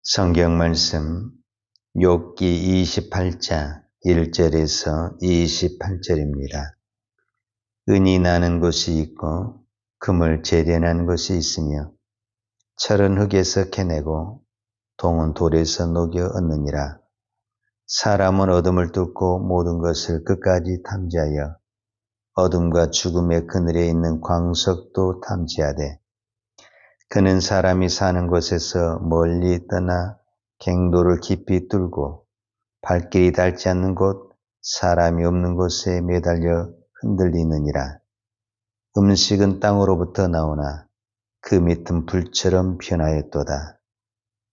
성경 말씀 욥기 28장 1절에서 28절입니다. 은이 나는 곳이 있고 금을 재련한 곳이 있으며 철은 흙에서 캐내고 동은 돌에서 녹여 얻느니라. 사람은 어둠을 뚫고 모든 것을 끝까지 탐지하여 어둠과 죽음의 그늘에 있는 광석도 탐지하되 그는 사람이 사는 곳에서 멀리 떠나 갱도를 깊이 뚫고 발길이 닿지 않는 곳, 사람이 없는 곳에 매달려 흔들리느니라. 음식은 땅으로부터 나오나 그 밑은 불처럼 변하였도다.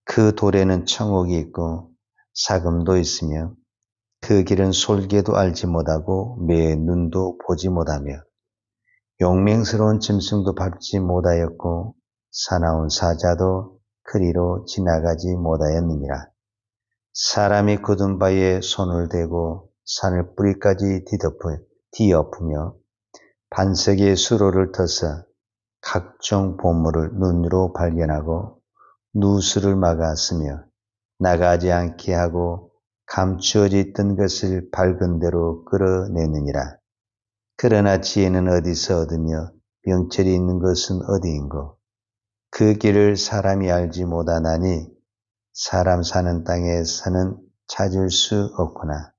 그 돌에는 청옥이 있고 사금도 있으며 그 길은 솔개도 알지 못하고 매의 눈도 보지 못하며 용맹스러운 짐승도 밟지 못하였고 사나운 사자도 그리로 지나가지 못하였느니라. 사람이 굳은 바위에 손을 대고 산을 뿌리까지 뒤엎으며 반석의 수로를 터서 각종 보물을 눈으로 발견하고 누수를 막아 쓰며 나가지 않게 하고 감추어져 있던 것을 밝은 대로 끌어내느니라. 그러나 지혜는 어디서 얻으며 명철이 있는 것은 어디인고 그 길을 사람이 알지 못하나니 사람 사는 땅에서는 찾을 수 없구나.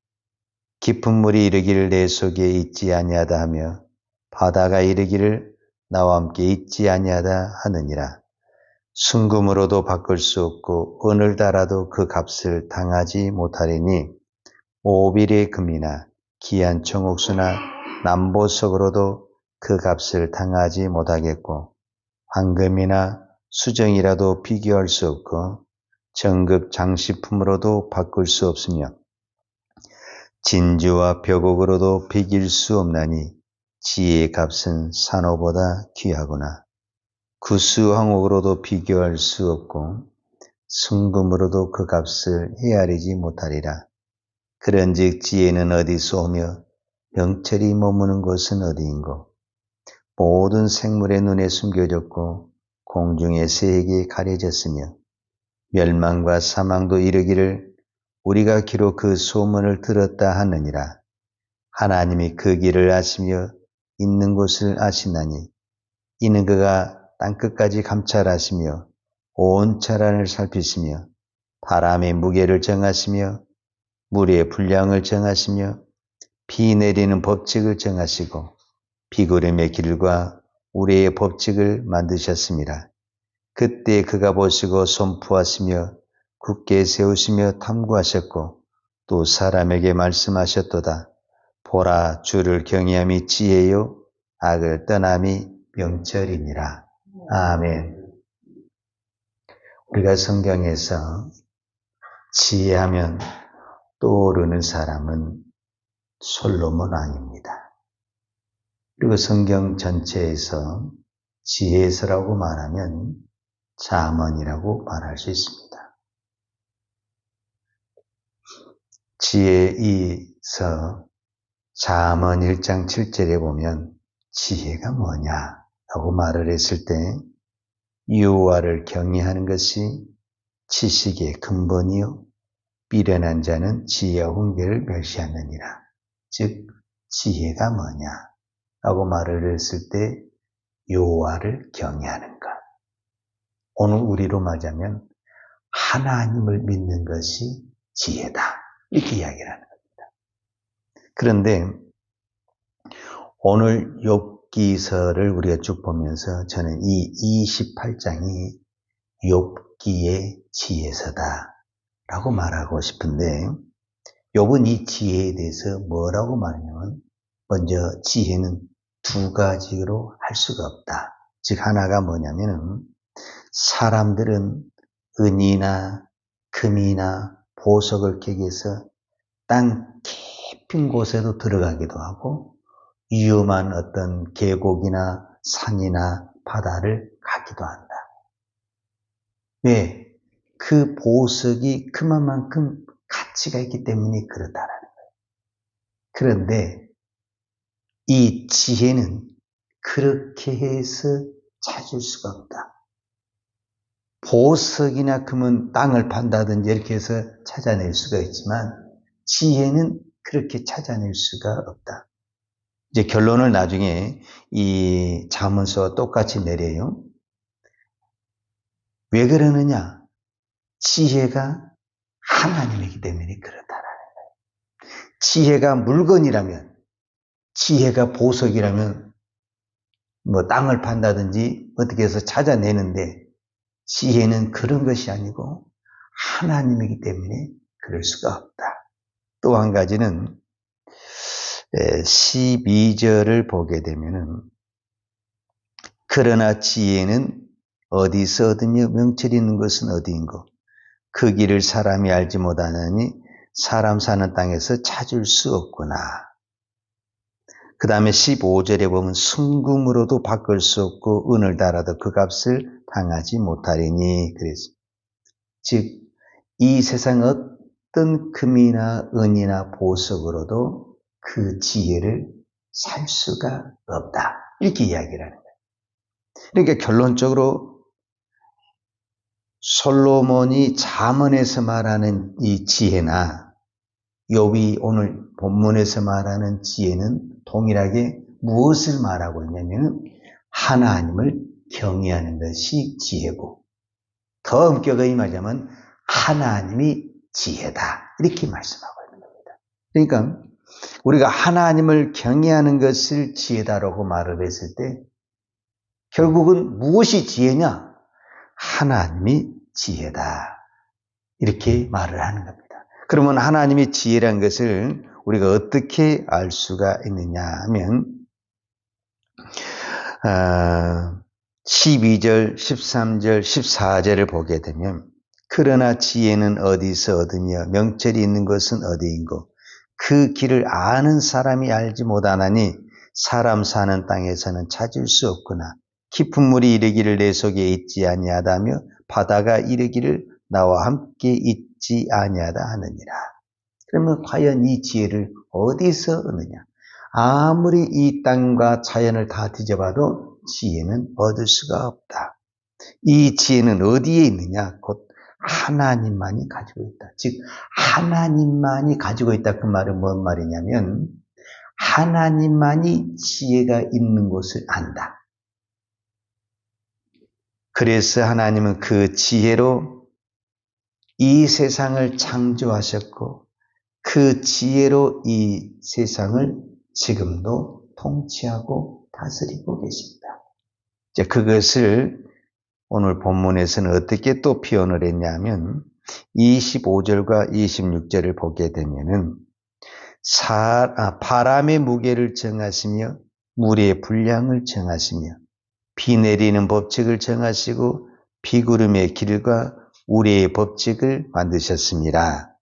깊은 물이 이르기를 내 속에 있지 아니하다 하며 바다가 이르기를 나와 함께 있지 아니하다 하느니라. 순금으로도 바꿀 수 없고 은을 달아도 그 값을 당하지 못하리니 오빌의 금이나 귀한 청옥수나 남보석으로도 그 값을 당하지 못하겠고 황금이나 수정이라도 비교할 수 없고 정급 장식품으로도 바꿀 수 없으며 진주와 벽옥으로도 비길 수 없나니 지혜의 값은 산호보다 귀하구나. 구수 황옥으로도 비교할 수 없고 순금으로도 그 값을 헤아리지 못하리라. 그런즉 지혜는 어디서 오며 명철이 머무는 곳은 어디인고 모든 생물의 눈에 숨겨졌고 공중의 새에게 가려졌으며 멸망과 사망도 이르기를 우리가 기록 그 소문을 들었다 하느니라. 하나님이 그 길을 아시며 있는 곳을 아시나니 이는 그가 땅끝까지 감찰하시며 온 자란을 살피시며 바람의 무게를 정하시며 물의 분량을 정하시며 비 내리는 법칙을 정하시고 비구름의 길과 우레의 법칙을 만드셨습니다. 그때 그가 보시고 선포하시며 굳게 세우시며 탐구하셨고 또 사람에게 말씀하셨도다. 보라, 주를 경외함이 지혜요 악을 떠남이 명철이니라. 아멘. 우리가 성경에서 지혜하면 떠오르는 사람은 솔로몬 왕입니다. 그리고 성경 전체에서 지혜서라고 말하면 잠언이라고 말할 수 있습니다. 지혜이서 잠언 1장 7절에 보면 지혜가 뭐냐라고 말을 했을 때 여호와를 경외하는 것이 지식의 근본이요 미련한 자는 지혜와 훈계를 멸시하느니라. 즉 지혜가 뭐냐라고 말을 했을 때 여호와를 경외하는 것. 오늘 우리로 말하자면 하나님을 믿는 것이 지혜다. 이렇게 이야기를 하는 겁니다. 그런데 오늘 욥기서를 우리가 쭉 보면서 저는 이 28장이 욥기의 지혜서다라고 말하고 싶은데 욥은 이 지혜에 대해서 뭐라고 말하냐면 먼저 지혜는 두 가지로 할 수가 없다. 즉 하나가 뭐냐면은 사람들은 은이나 금이나 보석을 캐기 위해서 땅 깊은 곳에도 들어가기도 하고 위험한 어떤 계곡이나 산이나 바다를 가기도 한다. 왜? 그 보석이 그만큼 가치가 있기 때문에 그렇다라는 거예요. 그런데 이 지혜는 그렇게 해서 찾을 수가 없다. 보석이나 금은 땅을 판다든지 이렇게 해서 찾아낼 수가 있지만 지혜는 그렇게 찾아낼 수가 없다. 이제 결론을 나중에 이 잠언서와 똑같이 내려요. 왜 그러느냐? 지혜가 하나님이기 때문에 그렇다라는 거예요. 지혜가 물건이라면, 지혜가 보석이라면 뭐 땅을 판다든지 어떻게 해서 찾아내는데 지혜는 그런 것이 아니고 하나님이기 때문에 그럴 수가 없다. 또 한 가지는 12절을 보게 되면은 그러나 지혜는 어디서 얻으며 명철이 있는 것은 어디인고 그 길을 사람이 알지 못하느니 사람 사는 땅에서 찾을 수 없구나. 그 다음에 15절에 보면 순금으로도 바꿀 수 없고 은을 달아도 그 값을 당하지 못하리니 그랬습니다. 즉 이 세상 어떤 금이나 은이나 보석으로도 그 지혜를 살 수가 없다. 이렇게 이야기를 하는 거예요. 그러니까 결론적으로 솔로몬이 잠언에서 말하는 이 지혜나 욥이 오늘 본문에서 말하는 지혜는 동일하게 무엇을 말하고 있냐면 하나님을 경외하는 것이 지혜고 더 엄격하게 말하자면 하나님이 지혜다. 이렇게 말씀하고 있는 겁니다. 그러니까 우리가 하나님을 경외하는 것을 지혜다라고 말을 했을 때 결국은 무엇이 지혜냐? 하나님이 지혜다. 이렇게 말을 하는 겁니다. 그러면 하나님이 지혜라는 것을 우리가 어떻게 알 수가 있느냐 하면 12절, 13절, 14절을 보게 되면 그러나 지혜는 어디서 얻으며 명철이 있는 것은 어디인고 그 길을 아는 사람이 알지 못하나니 사람 사는 땅에서는 찾을 수 없구나. 깊은 물이 이르기를 내 속에 있지 아니하다며 바다가 이르기를 나와 함께 있지 아니하다 하느니라. 그러면 과연 이 지혜를 어디서 얻느냐? 아무리 이 땅과 자연을 다 뒤져봐도 지혜는 얻을 수가 없다. 이 지혜는 어디에 있느냐? 곧 하나님만이 가지고 있다. 즉 하나님만이 가지고 있다. 그 말은 뭔 말이냐면 하나님만이 지혜가 있는 곳을 안다. 그래서 하나님은 그 지혜로 이 세상을 창조하셨고 그 지혜로 이 세상을 지금도 통치하고 다스리고 계십니다. 이제 그것을 오늘 본문에서는 어떻게 또 표현을 했냐면 25절과 26절을 보게 되면은 바람의 무게를 정하시며 물의 분량을 정하시며 비 내리는 법칙을 정하시고 비구름의 길과 우레의 법칙을 만드셨습니다.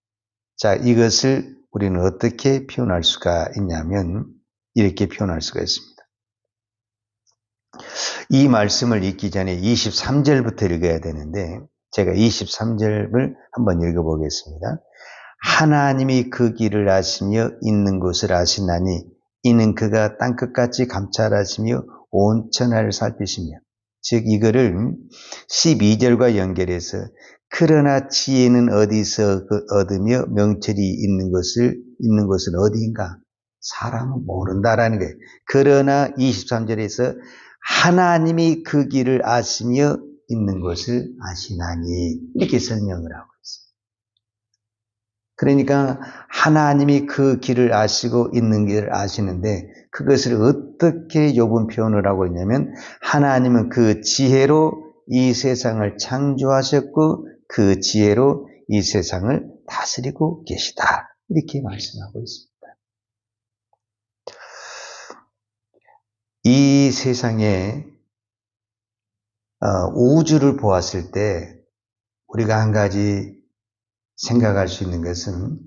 자, 이것을 우리는 어떻게 표현할 수가 있냐면 이렇게 표현할 수가 있습니다. 이 말씀을 읽기 전에 23절부터 읽어야 되는데 제가 23절을 한번 읽어보겠습니다. 하나님이 그 길을 아시며 있는 곳을 아시나니 이는 그가 땅끝까지 감찰하시며 온 천하를 살피시며 즉 이거를 12절과 연결해서 그러나 지혜는 어디서 얻으며 명철이 있는 곳은 어디인가? 사람은 모른다라는 거예요. 그러나 23절에서 하나님이 그 길을 아시며 있는 것을 아시나니 이렇게 설명을 하고 있어요. 그러니까 하나님이 그 길을 아시고 있는 길을 아시는데 그것을 어떻게 욥은 표현을 하고 있냐면 하나님은 그 지혜로 이 세상을 창조하셨고 그 지혜로 이 세상을 다스리고 계시다. 이렇게 말씀하고 있습니다. 이 세상에 우주를 보았을 때 우리가 한 가지 생각할 수 있는 것은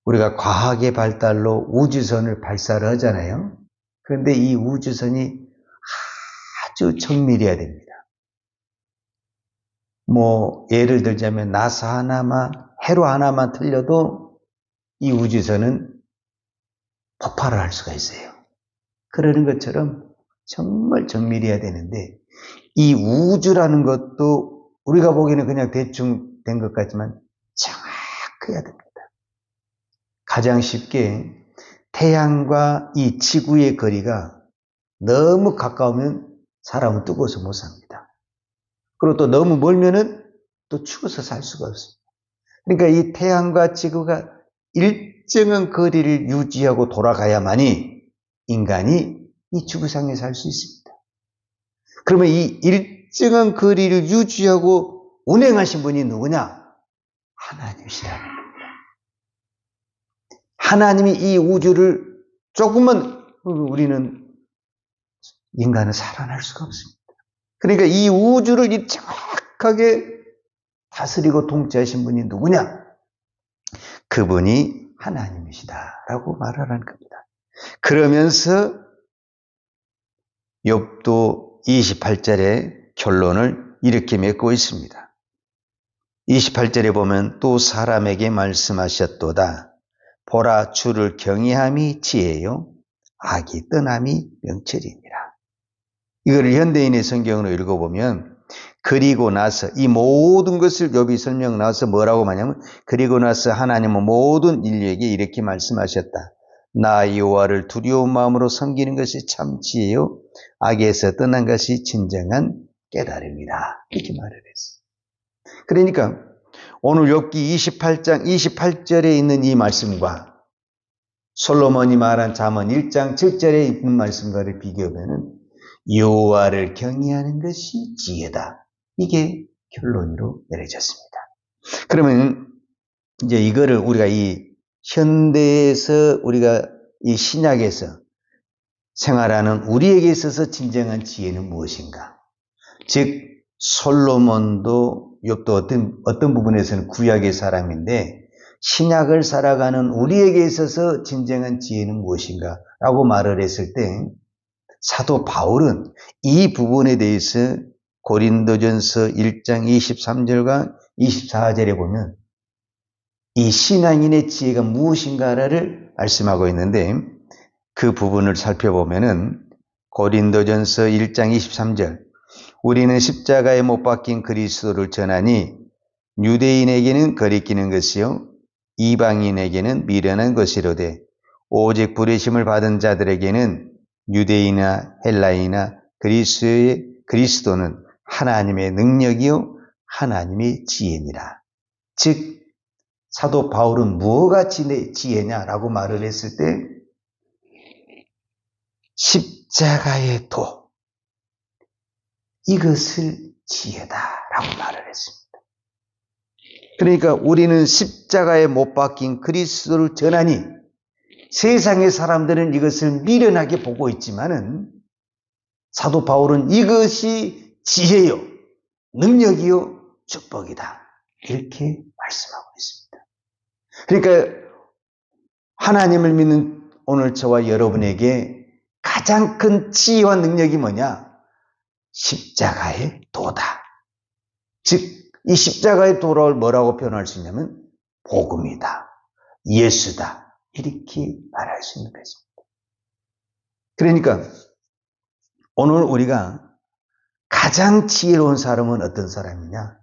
우리가 과학의 발달로 우주선을 발사를 하잖아요. 그런데 이 우주선이 아주 정밀해야 됩니다. 예를 들자면 나사 하나만, 회로 하나만 틀려도 이 우주선은 폭발을 할 수가 있어요. 그러는 것처럼 정말 정밀해야 되는데 이 우주라는 것도 우리가 보기에는 그냥 대충 된 것 같지만 정확해야 됩니다. 가장 쉽게 태양과 이 지구의 거리가 너무 가까우면 사람은 뜨거워서 못 삽니다. 그리고 또 너무 멀면은 또 추워서 살 수가 없습니다. 그러니까 이 태양과 지구가 일정한 거리를 유지하고 돌아가야만이 인간이 이 지구상에 살 수 있습니다. 그러면 이 일정한 거리를 유지하고 운행하신 분이 누구냐? 하나님이시라는 겁니다. 하나님이 이 우주를 조금만 우리는 인간은 살아날 수가 없습니다. 그러니까 이 우주를 정확하게 다스리고 통치하신 분이 누구냐? 그분이 하나님이시다라고 말하라는 겁니다. 그러면서 욥도 28절의 결론을 이렇게 맺고 있습니다. 28절에 보면 또 사람에게 말씀하셨도다. 보라, 주를 경외함이 지혜요 악이 떠남이 명철이니라. 이거를 현대인의 성경으로 읽어보면 그리고 나서 이 모든 것을 욥이 설명 나와서 뭐라고 말하냐면 그리고 나서 하나님은 모든 인류에게 이렇게 말씀하셨다. 나 여호와를 두려운 마음으로 섬기는 것이 참 지혜요 악에서 떠난 것이 진정한 깨달음이다. 이렇게 말을 했어요. 그러니까 오늘 욥기 28장 28절에 있는 이 말씀과 솔로몬이 말한 잠언 1장 7절에 있는 말씀과를 비교하면 여호와를 경외하는 것이 지혜다. 이게 결론으로 내려졌습니다. 그러면 이제 이거를 우리가 이 현대에서 우리가 이 신약에서 생활하는 우리에게 있어서 진정한 지혜는 무엇인가? 즉 솔로몬도 욥도 어떤 부분에서는 구약의 사람인데 신약을 살아가는 우리에게 있어서 진정한 지혜는 무엇인가? 라고 말을 했을 때 사도 바울은 이 부분에 대해서 고린도전서 1장 23절과 24절에 보면 이 신앙인의 지혜가 무엇인가를 말씀하고 있는데 그 부분을 살펴보면은 고린도전서 1장 23절 우리는 십자가에 못 박힌 그리스도를 전하니 유대인에게는 거리끼는 것이요 이방인에게는 미련한 것이로되 오직 부르심을 받은 자들에게는 유대인이나 헬라이나 그리스도는 하나님의 능력이요 하나님의 지혜니라. 즉 사도 바울은 무엇가 지혜냐라고 말을 했을 때 십자가의 도 이것을 지혜다라고 말을 했습니다. 그러니까 우리는 십자가에 못 박힌 그리스도를 전하니 세상의 사람들은 이것을 미련하게 보고 있지만은 사도 바울은 이것이 지혜요, 능력이요, 축복이다. 이렇게 말씀하고 있습니다. 그러니까 하나님을 믿는 오늘 저와 여러분에게 가장 큰 지혜와 능력이 뭐냐? 십자가의 도다. 즉, 이 십자가의 도를 뭐라고 표현할 수 있냐면 복음이다. 예수다. 이렇게 말할 수 있는 것입니다. 그러니까 오늘 우리가 가장 지혜로운 사람은 어떤 사람이냐?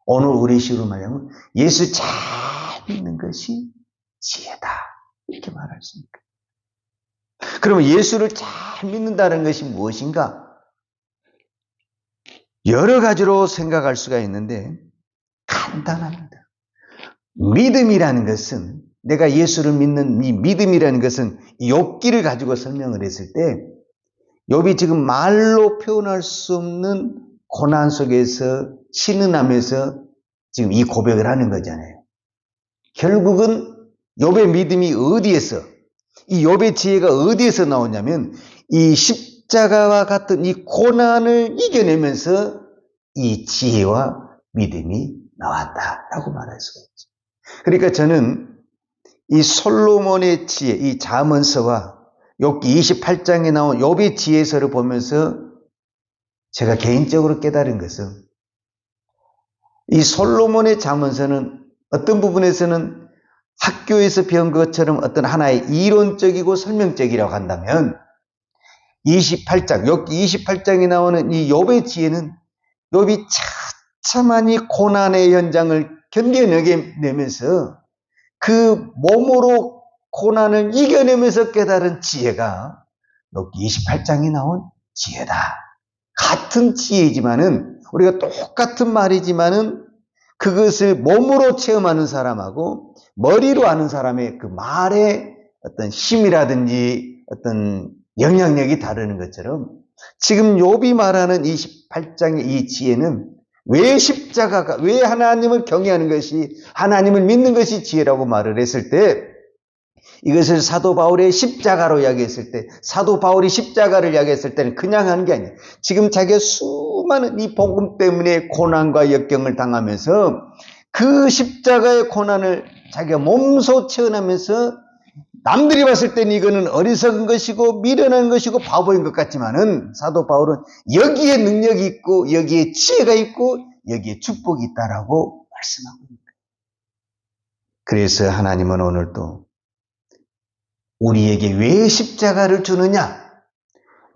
오늘 우리 식으로 말하면 예수 잘 믿는 것이 지혜다. 이렇게 말할 수 있는 거예요. 그러면 예수를 잘 믿는다는 것이 무엇인가? 여러 가지로 생각할 수가 있는데 간단합니다. 믿음이라는 것은 내가 예수를 믿는 이 믿음이라는 것은 욥기를 가지고 설명을 했을 때 욥이 지금 말로 표현할 수 없는 고난 속에서 신음하면서 지금 이 고백을 하는 거잖아요. 결국은 욥의 믿음이 어디에서 이 욥의 지혜가 어디에서 나오냐면 이 십자가와 같은 이 고난을 이겨내면서 이 지혜와 믿음이 나왔다라고 말할 수가 있죠. 그러니까 저는 이 솔로몬의 지혜, 이 잠언서와 욥기 28장에 나온 욥의 지혜서를 보면서 제가 개인적으로 깨달은 것은 이 솔로몬의 잠언서는 어떤 부분에서는 학교에서 배운 것처럼 어떤 하나의 이론적이고 설명적이라고 한다면 28장, 욥기 28장에 나오는 이 욥의 지혜는 욥이 비참한 이 고난의 현장을 견뎌내면서 그 몸으로 고난을 이겨내면서 깨달은 지혜가 여기 28장에 나온 지혜다. 같은 지혜지만은 우리가 똑같은 말이지만은 그것을 몸으로 체험하는 사람하고 머리로 아는 사람의 그 말의 어떤 힘이라든지 어떤 영향력이 다르는 것처럼 지금 욥이 말하는 28장의 이 지혜는 왜 하나님을 경외하는 것이, 하나님을 믿는 것이 지혜라고 말을 했을 때, 이것을 사도 바울의 십자가로 이야기했을 때, 사도 바울이 십자가를 이야기했을 때는 그냥 하는 게 아니에요. 지금 자기가 수많은 이 복음 때문에 고난과 역경을 당하면서 그 십자가의 고난을 자기가 몸소 체험하면서 남들이 봤을 때는 이거는 어리석은 것이고 미련한 것이고 바보인 것 같지만은 사도 바울은 여기에 능력이 있고 여기에 지혜가 있고 여기에 축복이 있다라고 말씀하고 있는 거예요. 그래서 하나님은 오늘도 우리에게 왜 십자가를 주느냐,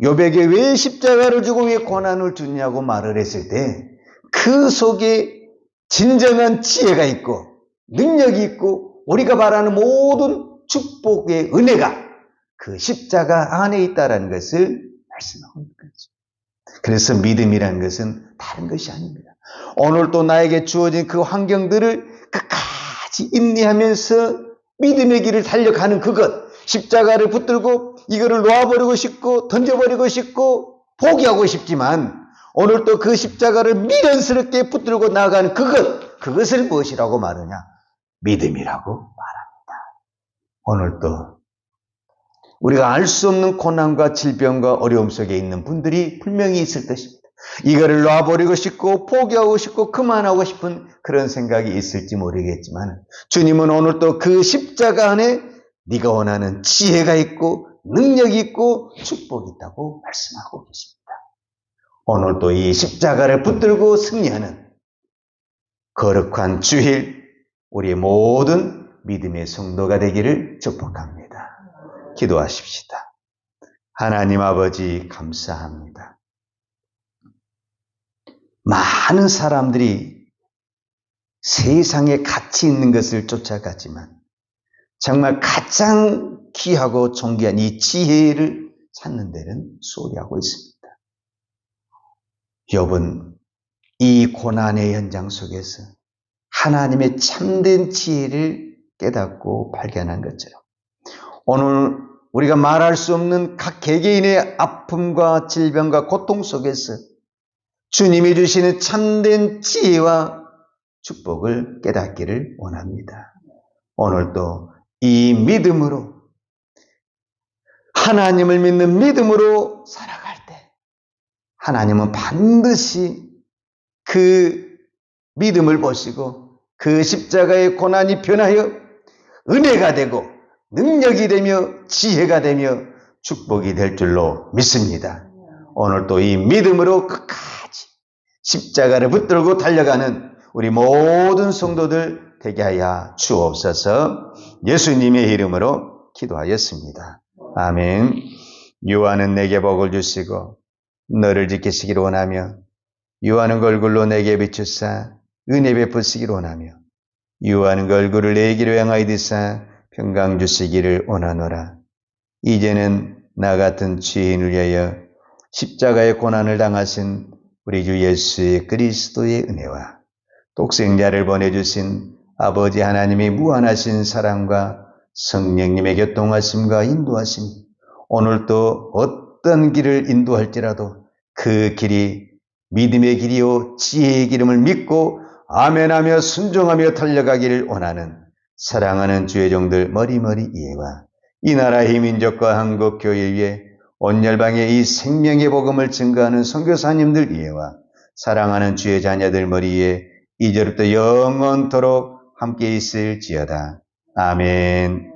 욥에게 왜 십자가를 주고 왜 고난을 주냐고 말을 했을 때 그 속에 진정한 지혜가 있고 능력이 있고 우리가 말하는 모든 축복의 은혜가 그 십자가 안에 있다는 것을 말씀하고 있는 거죠. 그래서 믿음이라는 것은 다른 것이 아닙니다. 오늘 또 나에게 주어진 그 환경들을 끝까지 인내하면서 믿음의 길을 달려가는 그것, 십자가를 붙들고 이거를 놓아버리고 싶고 던져버리고 싶고 포기하고 싶지만 오늘 또 그 십자가를 미련스럽게 붙들고 나아가는 그것을 무엇이라고 말하냐? 믿음이라고 말합니다. 오늘 또 우리가 알 수 없는 고난과 질병과 어려움 속에 있는 분들이 분명히 있을 것입니다. 이거를 놔버리고 싶고 포기하고 싶고 그만하고 싶은 그런 생각이 있을지 모르겠지만 주님은 오늘 또 그 십자가 안에 네가 원하는 지혜가 있고 능력이 있고 축복이 있다고 말씀하고 계십니다. 오늘 또 이 십자가를 붙들고 승리하는 거룩한 주일 우리의 모든 믿음의 성도가 되기를 축복합니다. 기도하십시다. 하나님 아버지 감사합니다. 많은 사람들이 세상에 가치 있는 것을 쫓아가지만 정말 가장 귀하고 존귀한 이 지혜를 찾는 데는 소리하고 있습니다. 욥은 이 고난의 현장 속에서 하나님의 참된 지혜를 깨닫고 발견한 것처럼 오늘 우리가 말할 수 없는 각 개개인의 아픔과 질병과 고통 속에서 주님이 주시는 참된 지혜와 축복을 깨닫기를 원합니다. 오늘도 이 믿음으로 하나님을 믿는 믿음으로 살아갈 때 하나님은 반드시 그 믿음을 보시고 그 십자가의 고난이 변하여 은혜가 되고 능력이 되며 지혜가 되며 축복이 될 줄로 믿습니다. 오늘 또 이 믿음으로 끝까지 십자가를 붙들고 달려가는 우리 모든 성도들 되게 하여 주옵소서. 예수님의 이름으로 기도하였습니다. 아멘. 유하는 내게 복을 주시고 너를 지키시기를 원하며 유하는 그 얼굴로 내게 비추사 은혜 베푸시기를 원하며 유하는 그 얼굴을 내 길로 향하여 드사 평강 주시기를 원하노라. 이제는 나 같은 죄인을 위하여 십자가의 고난을 당하신 우리 주 예수 그리스도의 은혜와 독생자를 보내주신 아버지 하나님의 무한하신 사랑과 성령님의 교통하심과 인도하심, 오늘도 어떤 길을 인도할지라도 그 길이 믿음의 길이요 지혜의 기름을 믿고 아멘하며 순종하며 달려가기를 원하는 사랑하는 주의 종들 머리머리 이해와 이 나라의 민족과 한국 교회 위에 온 열방에 이 생명의 복음을 증거하는 선교사님들 이해와 사랑하는 주의 자녀들 머리에 이제부터 영원토록 함께 있을지어다. 아멘.